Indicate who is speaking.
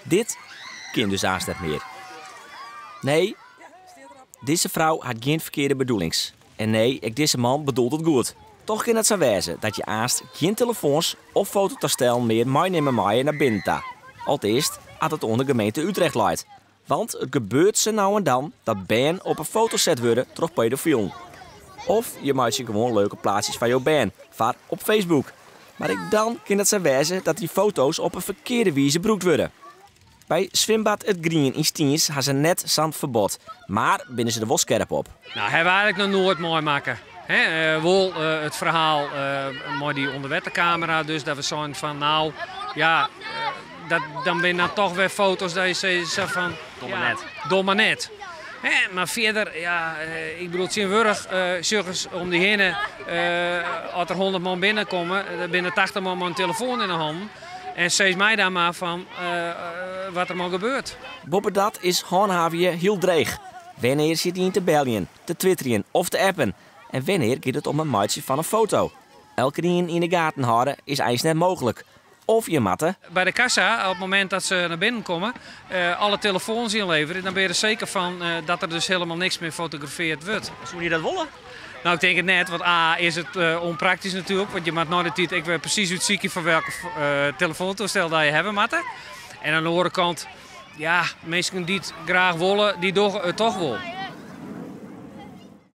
Speaker 1: Dit kind dus aanstaat meer. Nee, deze vrouw had geen verkeerde bedoelings. En nee, deze man bedoelt het goed. Toch kan het zo wezen dat je aanst geen telefoons of fototoestellen meer meenemen naar binnen ta. Allereerst had het onder gemeente Utrecht leidt. Want het gebeurt ze nou en dan dat band op een fotoset worden door pedofielen. Of je maakt je gewoon leuke plaatsjes van jouw band, vaar op Facebook. Maar dan kan het zo wezen dat die foto's op een verkeerde wijze gebruikt worden. Bij Zwembad Het Grien in Stiens hebben ze net zandverbod, maar binnen ze er wel scherp op.
Speaker 2: Nou, hebben we eigenlijk nog nooit mooi maken. Wel het verhaal met die onderwettercamera, dus dat we zo'n van nou, ja, dan ben je toch weer foto's dat je zegt van... Domme net. Net. Maar verder, ja, ik bedoel, Zinwurg, zorgens om die heen, als er 100 man binnenkomen, dan binnen 80 man met een telefoon in de hand. En zeg mij dan maar van wat er maar gebeurt.
Speaker 1: Boven dat is handhaven je heel dreig. Wanneer zit hij in te bellen, te twitteren of te appen? En wanneer gaat het om een maatje van een foto? Elke die in de gaten houden is eigenlijk net mogelijk. Of je matten.
Speaker 2: Bij de kassa, op het moment dat ze naar binnen komen, alle telefoons inleveren, dan ben je er zeker van dat er dus helemaal niks meer gefotografeerd wordt.
Speaker 1: Zou je dat willen?
Speaker 2: Nou, ik denk het net, want A is het onpraktisch natuurlijk, want je maakt nooit de tijd, ik weet precies hoe het ziekje van welke telefoontoestel dat je hebben matten. En aan de andere kant, ja, mensen die het graag willen, die doen het toch wel.